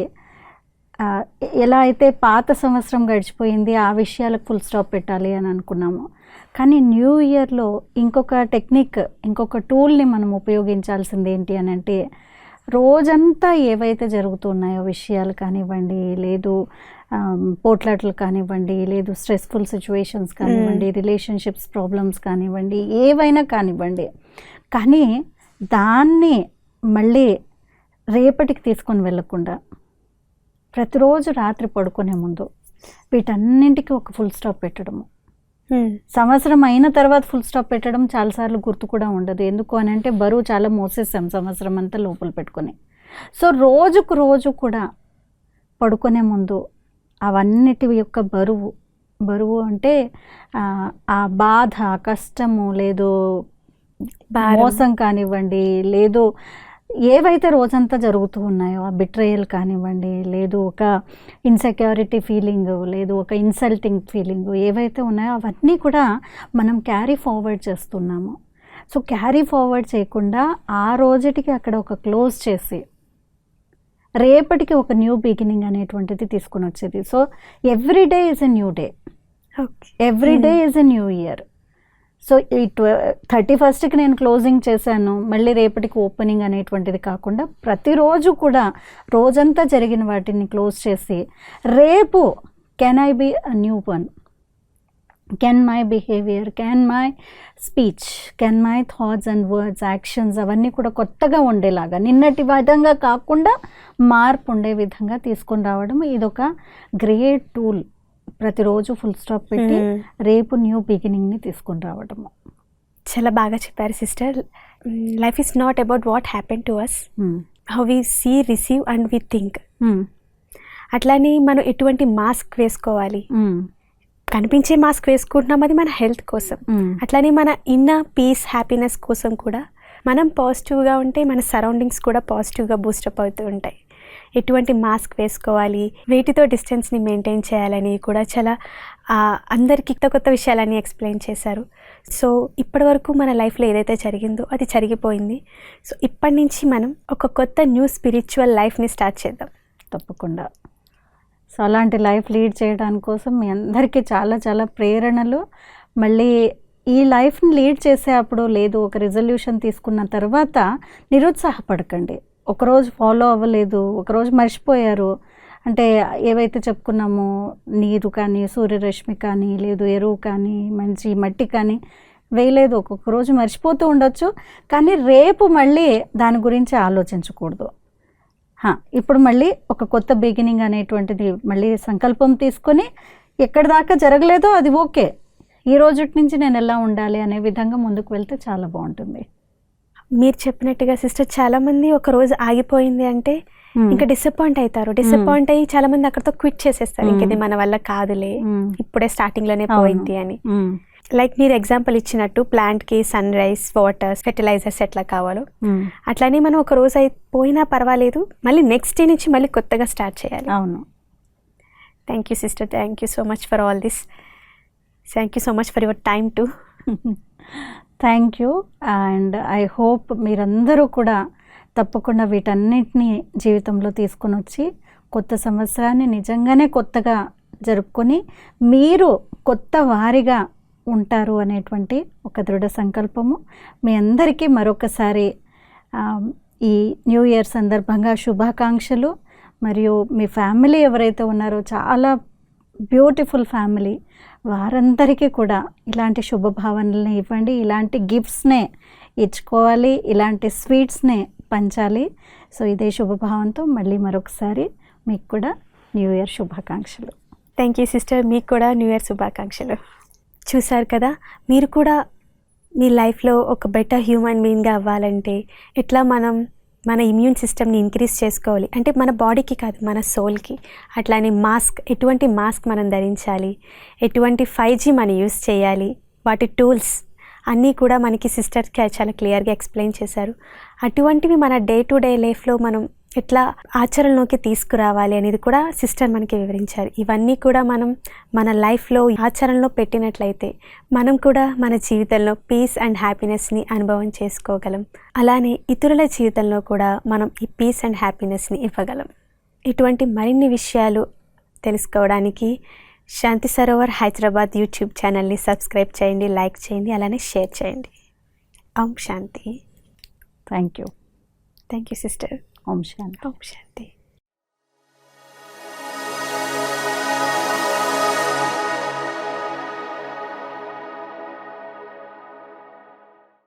ఎలా అయితే పాత సంవత్సరం గడిచిపోయింది, ఆ విషయాలకు ఫుల్ స్టాప్ పెట్టాలి అని అనుకున్నాము. కానీ న్యూ ఇయర్లో ఇంకొక టెక్నిక్, ఇంకొక టూల్ని మనం ఉపయోగించాల్సింది ఏంటి అని అంటే, రోజంతా ఏవైతే జరుగుతున్నాయో విషయాలు కానివ్వండి, లేదు పోట్లాట్లు కానివ్వండి, లేదు స్ట్రెస్ఫుల్ సిచ్యువేషన్స్ కానివ్వండి, రిలేషన్షిప్స్ ప్రాబ్లమ్స్ కానివ్వండి, ఏవైనా కానివ్వండి, కానీ దాన్ని మళ్ళీ రేపటికి తీసుకొని వెళ్ళకుండా ప్రతిరోజు రాత్రి పడుకునే ముందు వీటన్నింటికి ఒక ఫుల్ స్టాప్ పెట్టడము. సంవత్సరం అయిన తర్వాత ఫుల్ స్టాప్ పెట్టడం చాలాసార్లు గుర్తు కూడా ఉండదు. ఎందుకు అని అంటే బరువు చాలా మోసేసాం సంవత్సరం అంతా లోపల పెట్టుకొని. సో రోజుకు రోజు కూడా పడుకునే ముందు అవన్నిటి యొక్క బరువు అంటే ఆ బాధ, కష్టము, లేదు మోసం కానివ్వండి, లేదు ఏవైతే రోజంతా జరుగుతూ ఉన్నాయో ఆ బిట్రేయల్ కానివ్వండి, లేదు ఒక ఇన్సెక్యూరిటీ ఫీలింగ్, లేదు ఒక ఇన్సల్టింగ్ ఫీలింగ్, ఏవైతే ఉన్నాయో అవన్నీ కూడా మనం క్యారీ ఫార్వర్డ్ చేస్తున్నాము. సో క్యారీ ఫార్వర్డ్ చేయకుండా ఆ రోజుటికి అక్కడ ఒక క్లోజ్ చేసి రేపటికి ఒక న్యూ బిగినింగ్ అనేటువంటిది తీసుకొని వచ్చేది. So every day is a new day, every day is a new year. So ఈ 31st నేను క్లోజింగ్ చేశాను, మళ్ళీ రేపటికి ఓపెనింగ్ అనేటువంటిది కాకుండా ప్రతిరోజు కూడా రోజంతా జరిగిన వాటిని క్లోజ్ చేసి రేపు can I be a new one, can my behaviour, can my speech, can my thoughts and words, actions అవన్నీ కూడా కొత్తగా ఉండేలాగా, నిన్నటి విధంగా కాకుండా మార్పు ఉండే విధంగా తీసుకొని రావడం ఇదొక గ్రేట్ టూల్. ప్రతిరోజు ఫుల్ స్టాప్ పెట్టి రేపు న్యూ బిగినింగ్ని తీసుకొని రావడము. చాలా బాగా చెప్పారు sister. Life is not about what happen to us, how we see, receive and we think. అట్లానే మనం ఎటువంటి మాస్క్ వేసుకోవాలి, కనిపించే మాస్క్ వేసుకుంటున్నాం, అది మన హెల్త్ కోసం. అట్లానే మన ఇన్నర్ పీస్, హ్యాపీనెస్ కోసం కూడా మనం పాజిటివ్గా ఉంటే మన సరౌండింగ్స్ కూడా పాజిటివ్గా బూస్టప్ అవుతూ ఉంటాయి. ఎటువంటి మాస్క్ వేసుకోవాలి, వేటితో డిస్టెన్స్ని మెయింటైన్ చేయాలని కూడా చాలా అందరికీ కొత్త విషయాలన్నీ ఎక్స్ప్లెయిన్ చేశారు. సో ఇప్పటి వరకు మన లైఫ్లో ఏదైతే జరిగిందో అది జరిగిపోయింది. సో ఇప్పటి నుంచి మనం ఒక కొత్త న్యూ స్పిరిచువల్ లైఫ్ని స్టార్ట్ చేద్దాం తప్పకుండా. సో అలాంటి లైఫ్ లీడ్ చేయడానికి కోసం మీ అందరికీ చాలా చాలా ప్రేరణలు. మళ్ళీ ఈ లైఫ్ని లీడ్ చేసే అప్పుడు లేదు ఒక రిజల్యూషన్ తీసుకున్న తర్వాత నిరుత్సాహపడకండి. ఒకరోజు ఫాలో అవ్వలేదు, ఒకరోజు మర్చిపోయారు అంటే ఏవైతే చెప్పుకున్నామో నీరు కానీ, సూర్యరశ్మి కానీ, లేదు ఎరువు కానీ, మంచి మట్టి కానీ వేయలేదు, ఒక్కొక్క రోజు మర్చిపోతూ ఉండొచ్చు. కానీ రేపు మళ్ళీ దాని గురించి ఆలోచించకూడదు. ఇప్పుడు మళ్ళీ ఒక కొత్త బిగినింగ్ అనేటువంటిది మళ్ళీ సంకల్పం తీసుకొని ఎక్కడి దాకా జరగలేదో అది ఓకే, ఈ రోజు నుంచి నేను ఎలా ఉండాలి అనే విధంగా ముందుకు వెళ్తే చాలా బాగుంటుంది. మీరు చెప్పినట్టుగా సిస్టర్, చాలా మంది ఒక రోజు ఆగిపోయింది అంటే ఇంకా డిసప్పాయింట్ అవుతారు. డిసప్పాయింట్ అయ్యి చాలా మంది అక్కడతో క్విట్ చేసేస్తారు, ఇంకది మన వల్ల కాదులే, ఇప్పుడే స్టార్టింగ్ లోనే పోయింది అని. లైక్ మీరు ఎగ్జాంపుల్ ఇచ్చినట్టు ప్లాంట్ కి సన్ రైజ్, వాటర్, ఫెర్టిలైజర్స్ ఎట్లా కావాలో అట్లానే మనం ఒక రోజు అయిపోయినా పర్వాలేదు, మళ్ళీ నెక్స్ట్ డే నుంచి మళ్ళీ కొత్తగా స్టార్ట్ చేయాలి. అవును. Thank you sister, thank you so much for all this. Thank you so much for your time to. Thank you. And I hope మీరందరూ కూడా తప్పకుండా వీటన్నిటిని జీవితంలో తీసుకొని వచ్చి కొత్త సంవత్సరాన్ని నిజంగానే కొత్తగా జరుపుకొని మీరు కొత్త వారిగా ఉంటారు అనేటువంటి ఒక దృఢ సంకల్పము. మీ అందరికీ మరొకసారి ఈ న్యూ ఇయర్ సందర్భంగా శుభాకాంక్షలు. మరియు మీ ఫ్యామిలీ ఎవరైతే ఉన్నారో చాలా బ్యూటిఫుల్ ఫ్యామిలీ, వారందరికీ కూడా ఇలాంటి శుభభావనల్ని ఇవ్వండి, ఇలాంటి గిఫ్ట్స్నే ఇచ్చుకోవాలి, ఇలాంటి స్వీట్స్నే పంచాలి. సో ఇదే శుభభావంతో మళ్ళీ మరొకసారి మీకు కూడా న్యూ ఇయర్ శుభాకాంక్షలు. థ్యాంక్ యూ సిస్టర్, మీకు కూడా న్యూ ఇయర్ శుభాకాంక్షలు. చూసారు కదా, మీరు కూడా మీ లైఫ్లో ఒక బెటర్ హ్యూమన్ బీయింగ్గా అవ్వాలంటే ఎట్లా మన ఇమ్యూన్ సిస్టమ్ని ఇంక్రీజ్ చేసుకోవాలి అంటే మన బాడీకి కాదు, మన సోల్కి. అట్లానే ఎటువంటి మాస్క్ మనం ధరించాలి, ఎటువంటి 5G మనం యూస్ చేయాలి, వాటి టూల్స్ అన్నీ కూడా మనకి సిస్టర్ చాలా క్లియర్గా ఎక్స్ప్లెయిన్ చేశారు. అటువంటివి మన డే టు డే లైఫ్లో మనం ఎట్లా ఆచరణలోకి తీసుకురావాలి అనేది కూడా సిస్టర్ మనకి వివరించారు. ఇవన్నీ కూడా మనం మన లైఫ్లో ఆచరణలో పెట్టినట్లయితే మనం కూడా మన జీవితంలో పీస్ అండ్ హ్యాపీనెస్ని అనుభవం చేసుకోగలం. అలానే ఇతరుల జీవితంలో కూడా మనం ఈ పీస్ అండ్ హ్యాపీనెస్ని ఇవ్వగలం. ఇటువంటి మరిన్ని విషయాలు తెలుసుకోవడానికి శాంతి సరోవర్ హైదరాబాద్ యూట్యూబ్ ఛానల్ని సబ్స్క్రైబ్ చేయండి, లైక్ చేయండి, అలానే షేర్ చేయండి. ఓం శాంతి. Thank you sister. ఓం శాంతి. ఓం శాంతి.